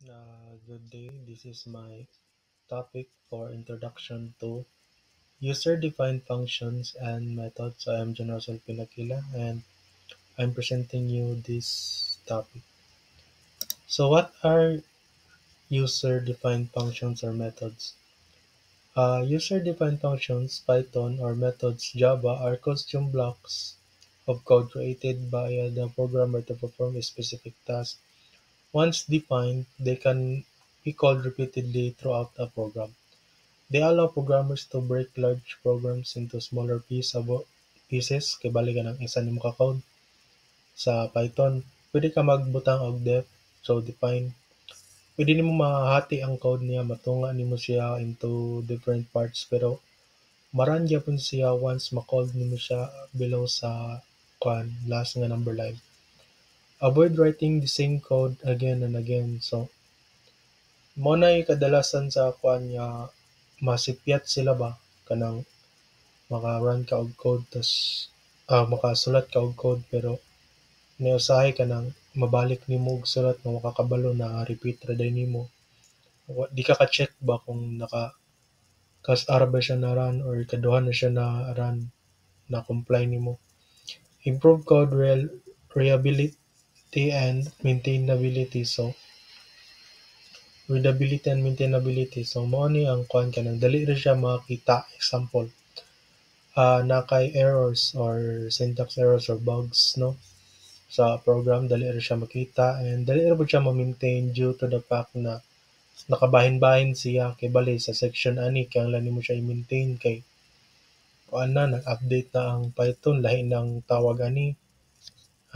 Good day. This is my topic for introduction to user-defined functions and methods. I am John Russell Pinakila and I'm presenting you this topic. So what are user-defined functions or methods? User-defined functions, Python or methods, Java are custom blocks of code created by the programmer to perform a specific task. Once defined, they can be called repeatedly throughout a program. They allow programmers to break large programs into smaller pieces kay bali kanang isa nimo ka code sa Python. Pwede ka magbutang og def, so define. Pwede nimo mahati ang code niya, matunga nimo siya into different parts pero maran gyapon siya once ma-call nimo siya below sa last nga number line. Avoid writing the same code again and again. So mo nay kadalasan sa nga masipyat sila ba kanang maka-run ka og code tas makasulat ka og code pero niusahay ka nang mabalik nimo og sulat nga makakabalo na repeat ra day nimo. Di ka ka-check ba kung ara ba siya na run or ikaduha na siya na run na comply nimo. Improve code reliability and maintainability. So readability and maintainability. So mao ni ang kuan kanang dali ra siya makita. Example, na kay errors or syntax errors or bugs no sa program, dali ra siya makita and dali ra pud siya ma-maintain due to the fact na nakabahin-bahin siya kay bali sa section ani kinahanglan nimo siya i-maintain kay kuan na nag-update na ang Python lahi ng tawag ani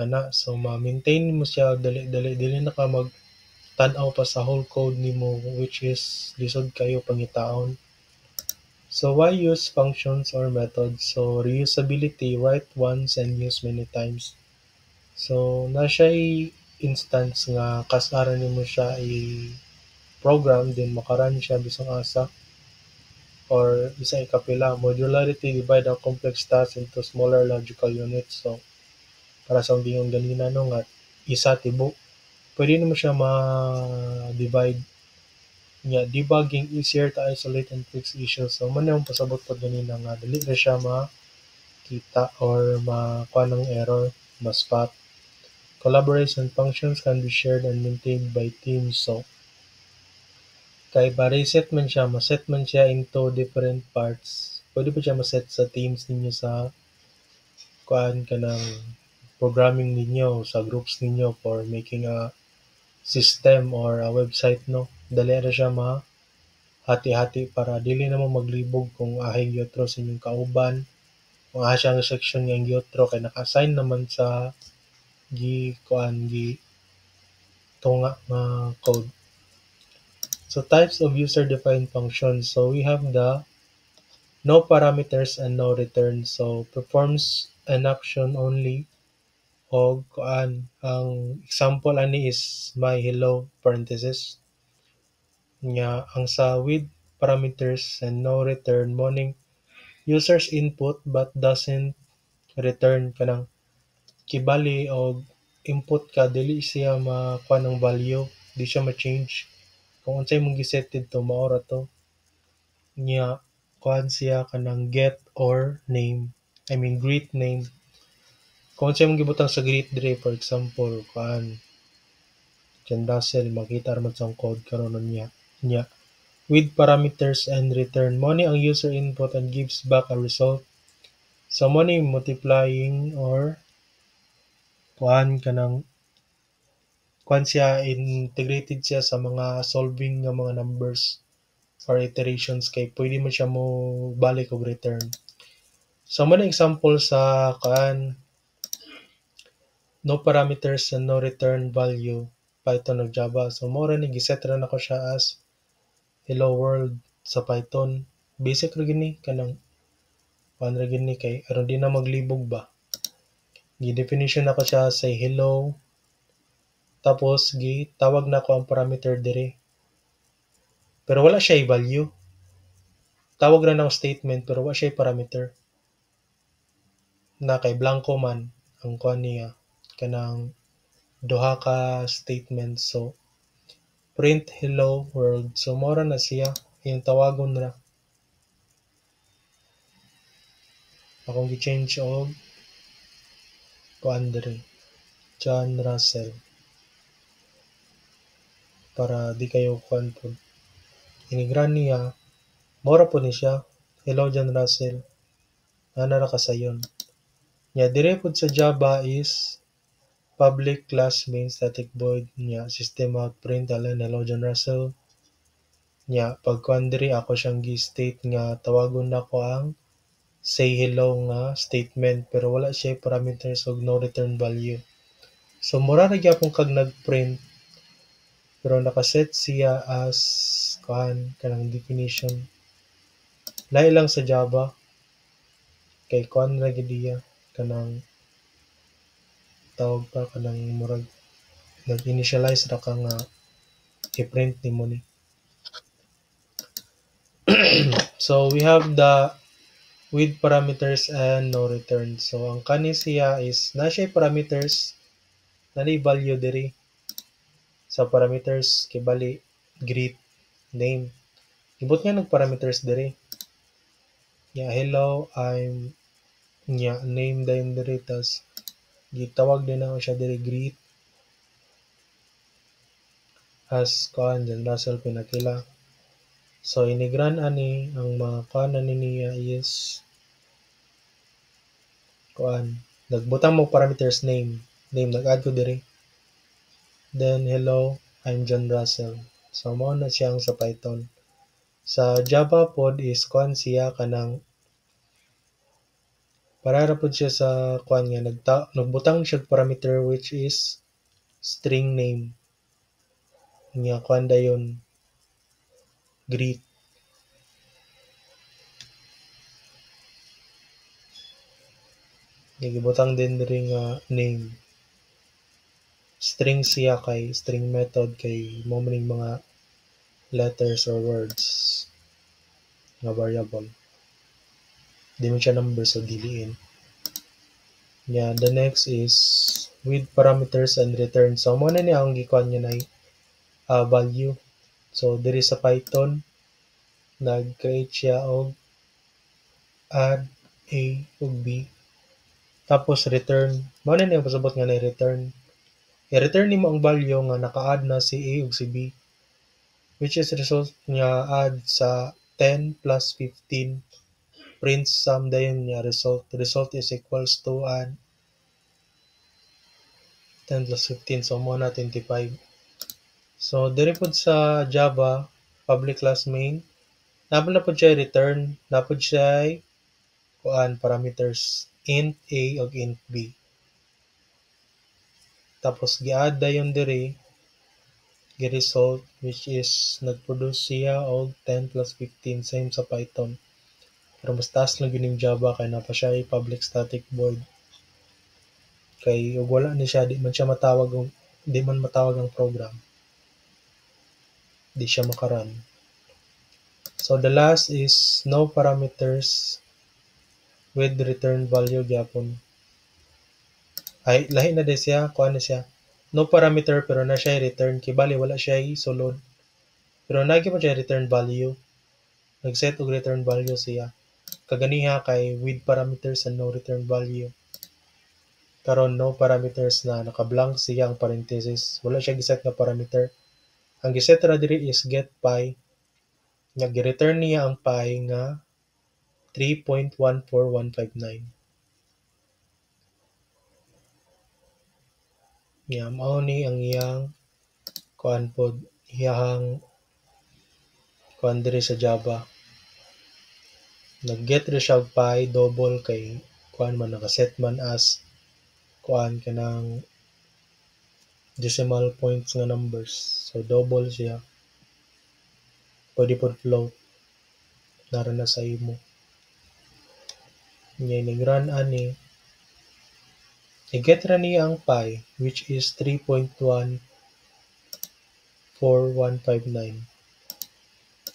ana, so ma-maintain mo siya dili na ka tan-aw pa sa whole code nimo which is lisod kayo pangitaon. So why use functions or methods? So reusability, write once and use many times. So na siya'y instance nga kasara nimo siya i-program then maka-run siya bisang asa or bisang ikapila. Modularity, divide ang complex tasks into smaller logical units. So para sa gingon ganina no nga isa tibo, pwede nimo siya ma-divide nga debugging, easier to isolate and fix issues. So man yung pasabot po ganina nga dali na siya makita or makuha ng error, ma-spot. Collaboration functions can be shared and maintained by teams. So kay ba-reset man siya, ma-set man siya into different parts. Pwede pa siya ma-set sa teams ninyo sa kuan ka ng programming ninyo, sa groups ninyo for making a system or a website no. Dali na siya hati-hati para dili na mo maglibog kung ahay gyutro sa inyong kauban. Kung aha siya nga section nga gyutro kay naka-assign naman sa gi tunga nga code. So types of user-defined functions. So we have the no parameters and no return. So performs an action only o ang example ani is my hello parenthesis. Nya ang sa with parameters and no return morning users input but doesn't return kanang kibali og input ka dili siya makuha ng value, di siya ma-change. Kung unsay mong giset dito mao ra to. Nya kuan siya kanang get or name. I mean greet name. Kung unsay mong gibutang sa greet dire for example kuan Jan Russell makita ra man sa code karon niya. Nya with parameters and return money ang user input and gives back a result. So money multiplying or kuan kanang kuan siya integrated siya sa mga solving nga mga numbers or iterations kay pwede mo siya mo balik og return. So man example sa kuan no parameters and no return value Python ug Java. So mo ra ni giset ra nako siya as hello world sa Python. Basic ra gini kanang kuan ra gini kay aron di na maglibog ba. Gi-definition nako siya sa hello tapos gitawag na ko ang parameter dire. Pero wala siya i-value. Tawag ra ng statement pero wala siya parameter. Na kay blanco man ang kuan niya kanang duha ka statement. So print hello world. So mora na siya yung tawagon na akong gi-change og kuan diri John Russell para di kayo kuan po. Inigran niya mora po ni siya. Hello John Russell. Ana ra kasayon. Nya dire pud sa Java is public class main static void nya system out print alan hello John Russell. Nya pagkuan diri ako siyang gi-state nga tawagon nako ang say hello nga statement pero wala siya parameters ug no return value. So mura ra gyapon kag nag-print pero nakaset siya as kuan kanang definition. Lahi lang sa Java kay kuan ra gid diya kanang tawag pa kanang murag nag-initialize ra ka nga i-print nimo ni. So we have the with parameters and no return. So ang kani siya is na siya parameters na value diri sa parameters kay bali greet name. Ibot nga nag parameters diri. Yeah, hello, I'm nya name dayon diri tas gitawag din ako siya diri greet as kuan John Russell pinakila. So inigran ani ang mga kuan ani niya is kuan nagbutang mo parameters name nag-add ko diri. Then hello, I'm John Russell. So mao na siyang sa Python. Sa Java pod is kuan siya kanang para ra pod siya sa kuan nga nagbutang siya parameter which is string name. Nya kuan dayon greet. Gibutang din diri nga name. String siya kay string method kay mo maning mga letters or words nga variable. Di man siya number so diliin. Yeah, the next is with parameters and return. So mo na ni ang gikuan niya na value. So diri sa Python nag-create siya og add a ug b tapos return. Mo na ni ang pasabot nga na return. I-return nimo ang value nga naka-add na si a ug si b which is result nga add sa 10 plus 15 print sum dayon nga result is equals to add 10 plus 15 so mo na 25. So diri pod sa Java public class main napod na pod siya return napod siya kuan parameters int a ug int b tapos gi-add dayon diri gi-result which is nag-produce siya og 10 plus 15 same sa Python pero mas taas lang yun yung Java kay napa siya public static void kay ug wala ni siya di man matawag ang program di siya makaran. So the last is no parameters with return value gyapon ay lahi na din siya kuan na siya no parameter pero na siya return kay bali wala siya sulod pero nagi pa siya return value nag-set og return value siya kaganiha kay with parameters and no return value karon no parameters na naka-blank siya ang parenthesis wala siya giset nga parameter ang giset ra diri is get pi nga gi-return niya ang pi nga 3.14159 nga mao ni ang iyang kuan pod iyang kuan diri sa Java nag-get ra siya og pi double kay kuan man naka-set man as kuan kanang decimal points nga numbers so double siya pwede pod float nara na sa imo nya ning-run ani i-get ra niya ang pi which is 3.14159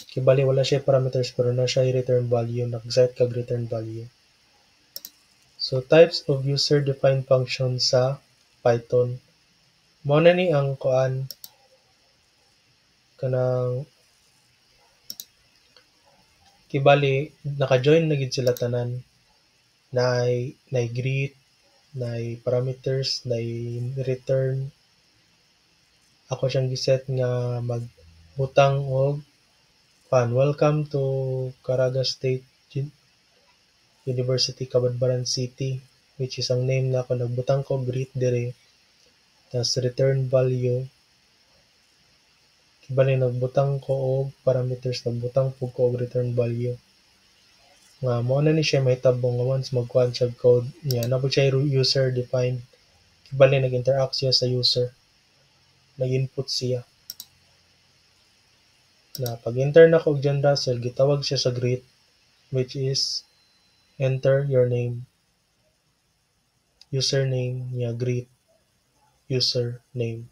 kay bali wala siya parameters pero na siya return value nag-set kag return value. So types of user defined function sa Python mao na ni ang kuan kanang kibali naka-join na gid sila tanan, naay greet, naay parameters, naay return. Ako siyang giset nga magbutang og welcome to Caraga State University, Cabanbaran City, which is ang name na ako nagbutang ko greet dire. Tas return value bali nagbutang ko og parameters, nagbutang pug ko og return value nga mao na ni siya mahitabo nga once magkuhan siya code niya na po siya user defined, bali nag-interact siya sa user, nag-input siya na pag enter na ko og John Russell gitawag siya sa greet, which is enter your name, username niya greet, username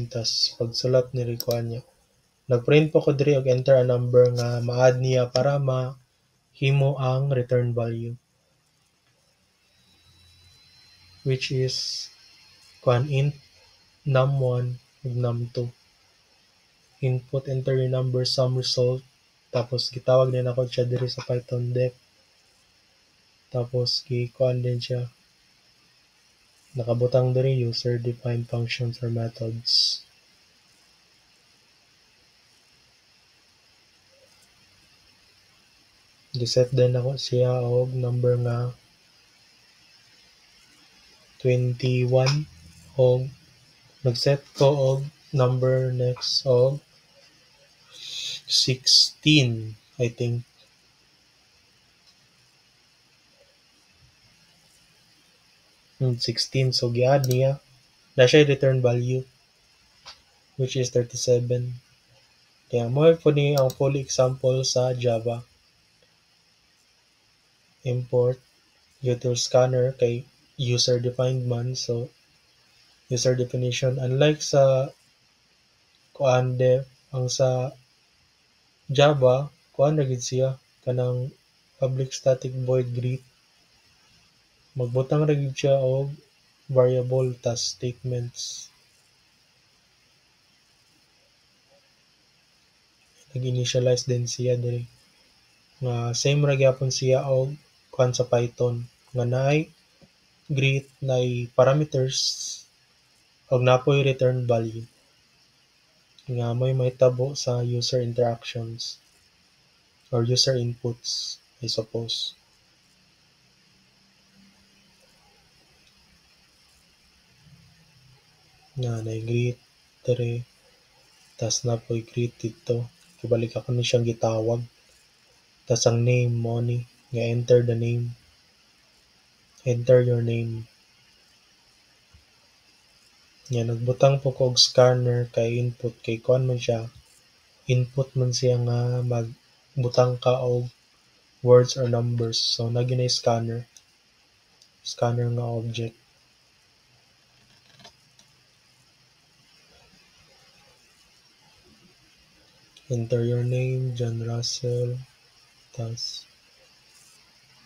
tas pagsulat ni kuan niya. Nag-print po ko diri og enter a number nga ma-add niya para mahimo ang return value, which is kuan int num1 ug num2. Input, enter your number, sum result, tapos gitawag din ako siya diri sa Python def. Tapos gi-kuan din siya, nakabutang diri user defined functions or methods. Giset din ako siya og number nga 21 og nag-set ko og number next og 16, I think. Hmm, 16. So gi-add niya na siya return value, which is 37. Kaya mo po ni ang full example sa Java. Import util scanner kay user defined man, so user definition unlike sa kuan def, ang sa Java kuan ra gid siya kanang public static void greet, magbutang ra gid siya og variable tas statements, nag-initialize din siya diri nga same ra gyapon siya og kuan sa Python nga naay greet, naay parameters og napoy return value nga may mahitabo sa user interactions or user inputs, I suppose. Nga naay greet diri tas napoy greet dito, kibalik ako ni siyang gitawag. Tas ang name mo ni nga enter the name, enter your name. Nga nagbutang po ko og scanner kay input kay kuan man siya, input man siya nga magbutang ka og words or numbers. So naginay scanner nga object. Enter your name, John Russell. Tas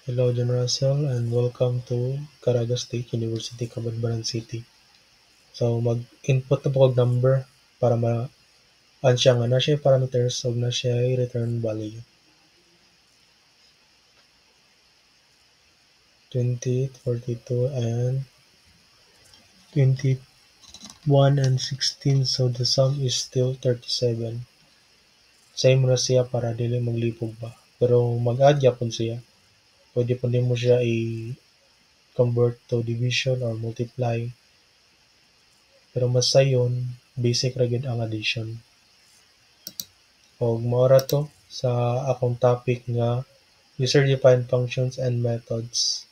hello John Russell and welcome to Caraga State University, Cabanbaran City. So mag-input na po og number para siya nga na siya parameters ug na siya return value. 28, 42 and 21 and 16, so the sum is still 37. Same ra siya para dili maglipog ba. Pero mag-add gyapon siya. Pwede pa din mo siya i-convert to division or multiply. Pero mas sayon, basic ra gyud ang addition. Og mao ra to sa akong topic nga user-defined functions and methods.